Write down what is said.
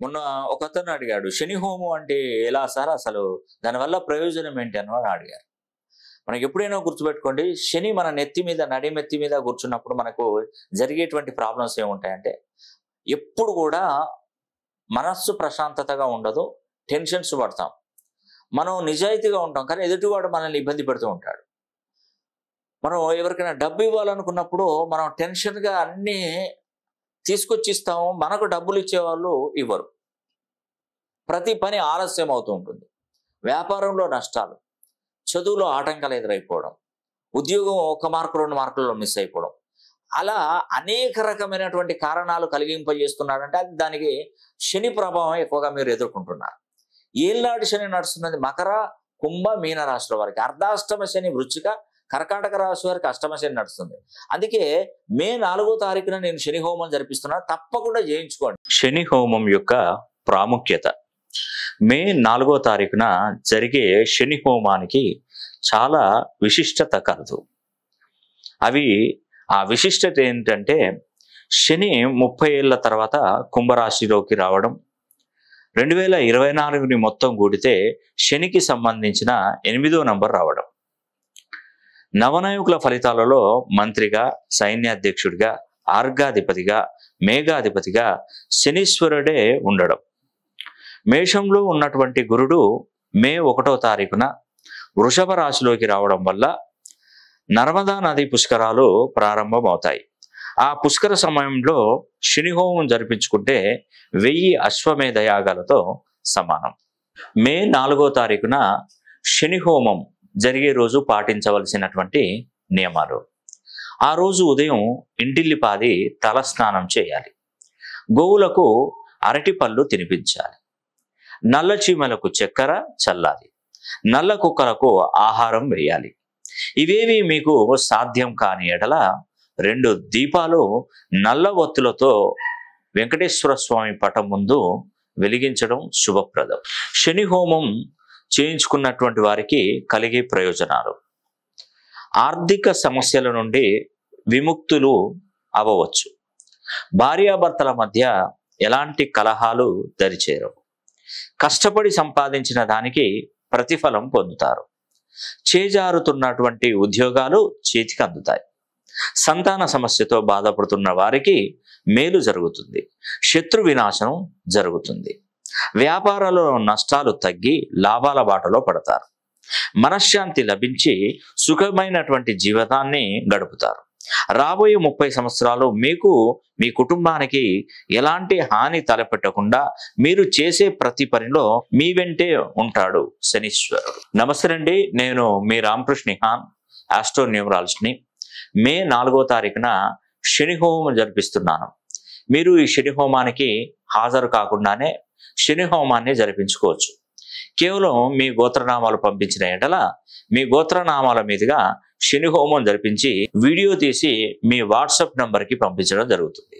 మొన్న ఒకతను అడిగాడు, శని హోమం అంటే ఎలా సార్, అసలు దానివల్ల ప్రయోజనం ఏంటి అని అడిగారు. మనకి ఎప్పుడైనా గుర్తుపెట్టుకోండి, శని మన నెత్తి మీద నడిమెత్తి మీద కూర్చున్నప్పుడు మనకు జరిగేటువంటి ప్రాబ్లమ్స్ ఏముంటాయంటే, ఎప్పుడు కూడా మనస్సు ప్రశాంతతగా ఉండదు, టెన్షన్స్ పడతాం. మనం నిజాయితీగా ఉంటాం, కానీ ఎదుటివాడు మనల్ని ఇబ్బంది పెడుతూ ఉంటాడు. మనం ఎవరికైనా డబ్బు ఇవ్వాలనుకున్నప్పుడు మనం టెన్షన్గా అన్నీ తీసుకొచ్చి ఇస్తాము, మనకు డబ్బులు ఇచ్చేవాళ్ళు ఇవ్వరు. ప్రతి పని ఆలస్యం అవుతూ ఉంటుంది. వ్యాపారంలో నష్టాలు, చదువులో ఆటంకాలు ఎదురైపోవడం, ఉద్యోగం 1 మార్కు 2 మార్కులలో మిస్ అయిపోవడం, అలా అనేక రకమైనటువంటి కారణాలు కలిగింపజేస్తున్నాడంటే అది దానికి శని ప్రభావం ఎక్కువగా మీరు ఎదుర్కొంటున్నారు. ఏళ్ళనాటి శని నడుస్తున్నది మకర, కుంభ, మీన రాశుల వారికి. అర్ధాష్టమ శని వృశ్చిక, కర్కాటక రాశి వారికి అష్టమ శని నడుస్తుంది. అందుకే మే 4వ తారీఖున నేను శని హోమం జరిపిస్తున్నాను, తప్పకుండా చేయించుకోండి. శని హోమం యొక్క ప్రాముఖ్యత. మే 4వ తారీఖున జరిగే శని హోమానికి చాలా విశిష్టత కలదు. ఆ విశిష్టత ఏంటంటే, శని 30 ఏళ్ల తర్వాత కుంభరాశిలోకి రావడం, 2024ని మొత్తం కూడితే శనికి సంబంధించిన 8వ నంబర్ రావడం, నవనాయకుల ఫలితాలలో మంత్రిగా, సైన్యాధ్యక్షుడిగా, ఆర్గాధిపతిగా, మేఘాధిపతిగా శనీశ్వరుడే ఉండడం, మేషంలో ఉన్నటువంటి గురుడు మే 1వ తారీఖున వృషభ రాశిలోకి రావడం వల్ల నర్మదా నది పుష్కరాలు ప్రారంభమవుతాయి. ఆ పుష్కర సమయంలో శని హోమం జరిపించుకుంటే 1000 అశ్వమేధ యాగాలతో సమానం. మే 4వ తారీఖున శని హోమం జరిగే రోజు పాటించవలసినటువంటి నియమాలు. ఆ రోజు ఉదయం ఇంటిల్లిపాది తలస్నానం చేయాలి, గోవులకు అరటి పళ్ళు తినిపించాలి, నల్ల చీమలకు చక్కెర చల్లాలి, నల్ల కుక్కలకు ఆహారం వేయాలి. ఇవేవి మీకు సాధ్యం కాని ఎడల 2 దీపాలు నల్ల ఒత్తులతో వెంకటేశ్వర స్వామి పటం ముందు వెలిగించడం శుభప్రదం. శని హోమం చేయించుకున్నటువంటి వారికి కలిగే ప్రయోజనాలు: ఆర్థిక సమస్యల నుండి విముక్తులు అవ్వవచ్చు, భార్యాభర్తల మధ్య ఎలాంటి కలహాలు దరిచేరవు, కష్టపడి సంపాదించిన దానికి ప్రతిఫలం పొందుతారు, చేజారుతున్నటువంటి ఉద్యోగాలు చేతికి అందుతాయి, సంతాన సమస్యతో బాధపడుతున్న వారికి మేలు జరుగుతుంది, శత్రు వినాశనం జరుగుతుంది, వ్యాపారాలలో నష్టాలు తగ్గి లాభాల బాటలో పడతారు, మనశ్శాంతి లభించి సుఖమైనటువంటి జీవితాన్ని గడుపుతారు. రాబోయే 30 సంవత్సరాలు మీకు, మీ కుటుంబానికి ఎలాంటి హాని తలపెట్టకుండా మీరు చేసే ప్రతి పనిలో మీ వెంటే ఉంటాడు శనీశ్వరుడు. నమస్తే అండి, నేను మీ రామకృష్ణ నిహాన్, ఆస్ట్రో న్యూమరాలజిస్ట్ని. మే 4వ తారీఖున శని హోమం జరిపిస్తున్నాను. మీరు ఈ శని హోమానికి హాజరు కాకుండానే శని హోమాన్ని జరిపించుకోవచ్చు. కేవలం మీ గోత్రనామాలు పంపించిన ఎడల మీ గోత్రనామాల మీదుగా శని హోమం జరిపించి వీడియో తీసి మీ వాట్సాప్ నంబర్కి పంపించడం జరుగుతుంది.